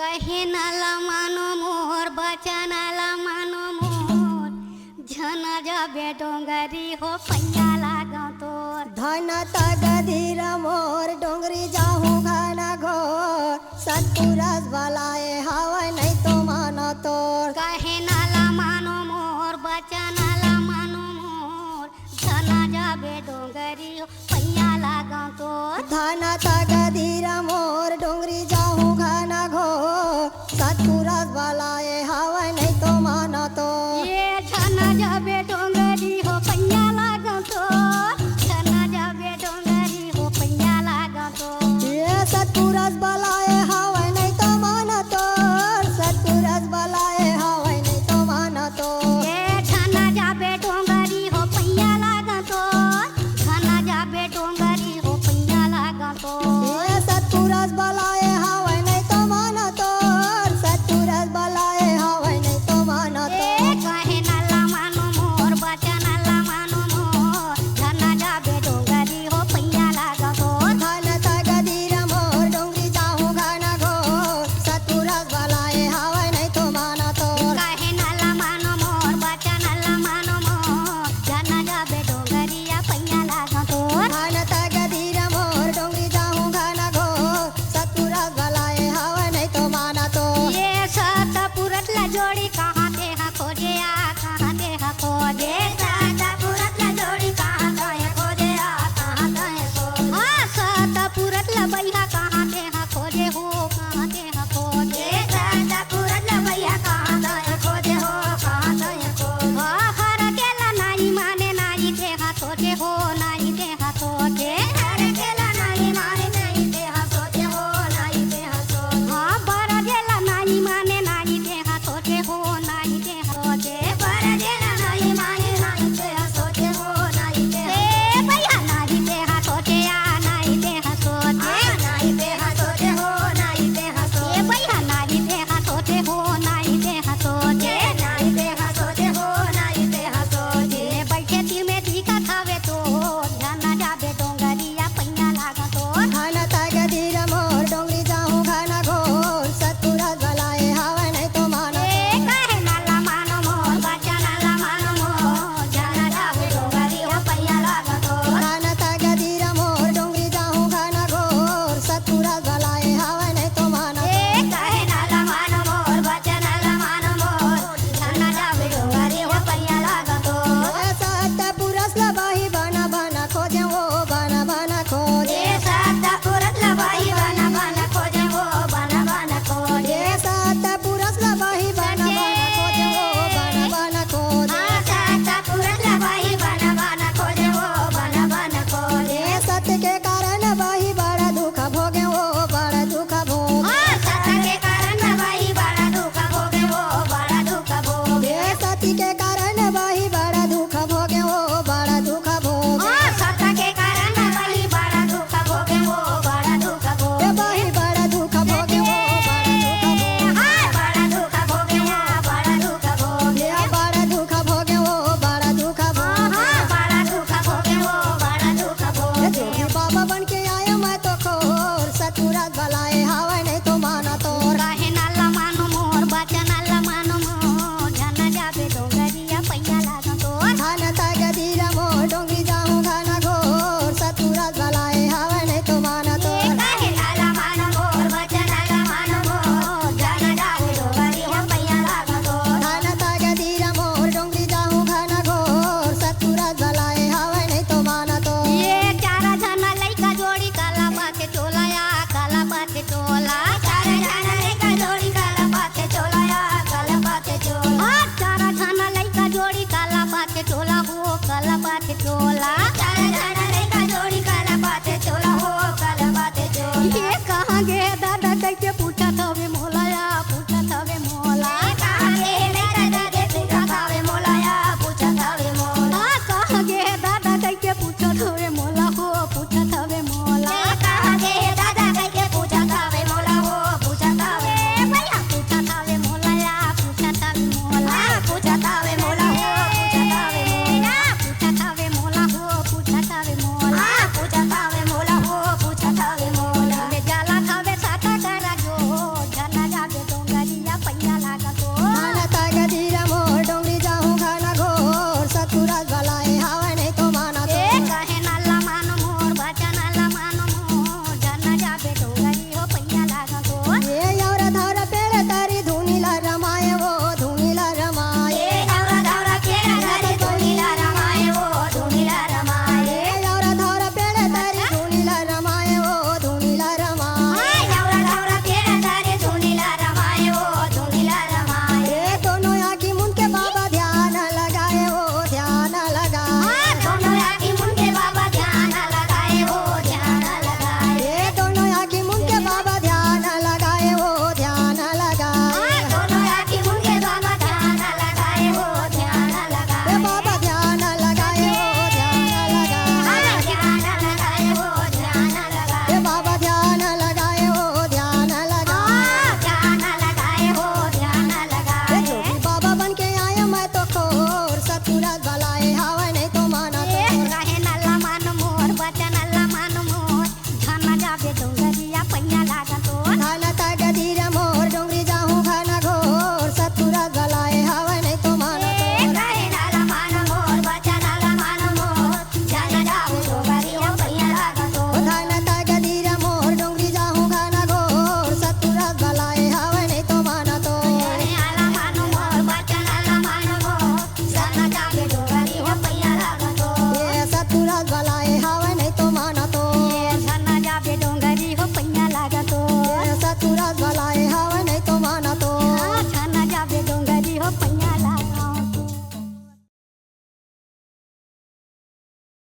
कहे नाला मानो मोर बचनाला मानो मोर झन जाबे डोंगरी हो पैया लागा तोर धन तगधीर मोर डोंगरी जाहूँ घना घोर सतपुरस बलाए हवा नहीं तो मानो तोर कहे नाला मानो मोर बचनाला मानो मोर झन जाबे डोंगरी हो पैया लागा तोर धन तगधीर मोर डोंगरी जाहूँ घना घोर सतपुरस बलाए हवा नहीं तो मानो तोर ये झन जाबे डोंगरी हो पैया लागा तोर झन जाबे डोंगरी हो पैया लागा तोर ये सतपुरस बलाए हवा नहीं तो मानो तोर सतपुरस बलाए हवा नहीं तो मानो तोर ये झन जाबे डोंगरी हो पैया लागा तोर झन जाबे डोंगरी हो पैया लागा तोर ये सतपुरस बलाए हवा नहीं तो मानो तोर सतपुरस बलाए हवा नहीं तो मानो तोर ए कहे नाला मानो मोर बचनाला मानो मोर झन जाबे डोंगरी हो पैया लागा तोर धन तगधीर मोर डोंगरी जाहूँ घना घोर सतपुरस बलाए हवा नहीं तो मानो तोर कहे नाला मानो मोर बचनाला मानो मोर झन जाबे डोंगरी या पैया लागा तोर धन तगधीर मोर डोंगरी जाहूँ घना घोर सतपुरस बलाए हवा नहीं तो मानो तोर ये सतपुरतला जोड़ी कहाँ ते हा खोजे आ कहाँ ते हा खोजे सतपुरतला जोड़ी कहाँ ते खोजे आ कहाँ ते खोजे हाँ सतपुरतला भैया कहाँ ते हा खोजे हो कहाँ ते हा खोजे सतपुरतला भैया कहाँ ते खोजे हो कहाँ ते खोजे हाँ हर केला नाही माने नाही ते हा खोजे हो नाही ते हा खोजे हर केला नाही माने नाही ते हा खोजे हो नाही ते हा खोजे हाँ बरा गेला नाही माने नाही ते हा खोजे हो नाही ते हा खोजे बरा गेला नाही माने नाही ते हा खोजे हो नाही ते ए भैया नाही ते हा खोजे आ नाही ते हा खोजे नाही ते हा खोजे हो नाही ते हा खोजे ए भैया नाही ते हा खोजे हो नाही ते हा खोजे नाही ते हा खोजे हो नाही ते हा खोजे बैठे ती में दिखा खावे तो जाना जाबे डोंगरिया पैया लागा तो धन तगधीर मोर डोंगरी जाहूँ घना घोर सतपुरस बलाए हवा नहीं तो मानो ए कहे नाला मानो मोर बचनाला मानो मोर जाना जाबे डोंगरी हो पैया लागा तो धन तगधीर मोर डोंगरी जाहूँ घना घोर सतपुरस बलाए हवा नहीं तो मानो ए कहे नाला मानो मोर बचनाला मानो मोर जाना जाबे डोंगरी हो पैया लागा तो सतपुरस लबाही बना बना खोजे वो बना बना खोजे ए सतपुरतला बाई बना बना खोजे वो बना बना खोजे सतपुरस लबाही बना बना खोजे वो बना बना खोजे सतपुरतला बाई बना बना खोजे वो बना बना खोजे सत्य के कारण बाही बड़ा दुख भोगे वो बड़ा दुख भोगे सत्य के कारण बाई बड़ा दुख भोगे वो बड़ा दुख भोगे सती के कारण बाही बड़ा दुख भोगे वो बड़ा दुख भोगे सत्य के कारण बाई बड़ा दुख भोगे वो बड़ा दुख भोगे बाही बड़ा दुख भोगे वो बड़ा दुख भोगे बड़ा दुख भोगे बड़ा दुख भोगे बड़ा दुख भोगे वो बड़ा दुख भोगे बड़ा दुख भोगे वो बड़ा दुख भोगे जोगी बाबा बन के आया मैं तो खोर सतपुरस बलाए हवा नहीं तो मानो तोर कहे नाला मानो मोर बचनाला मानो मोर झन जाबे डोंगरिया पैया लागा तोर धन तगधीर मोर डोंगरी जाहूँ घना घोर सतपुरस बलाए हवा नहीं तो मानो तोर कहे नाला मानो मोर बचनाला मानो मोर झन जाबे डोंगरिया पैया लागा तोर धन तगधीर मोर डोंगरी जाहूँ घना घोर सतपुरस बलाए हवा नहीं तो मानो तोर ये चारा झन लइका जोड़ी काला पाथे टोला या काला पाथे टोला चारा झन लइका जोड़ी काला पाथे टोला या काला पाथे टोला चारा झन लइका जोड़ी काला पाथे टोला हो काला पाथे टोला चारा झन लइका जोड़ी काला पाथे टोला हो काला पाथे टोला ये कहाँ गे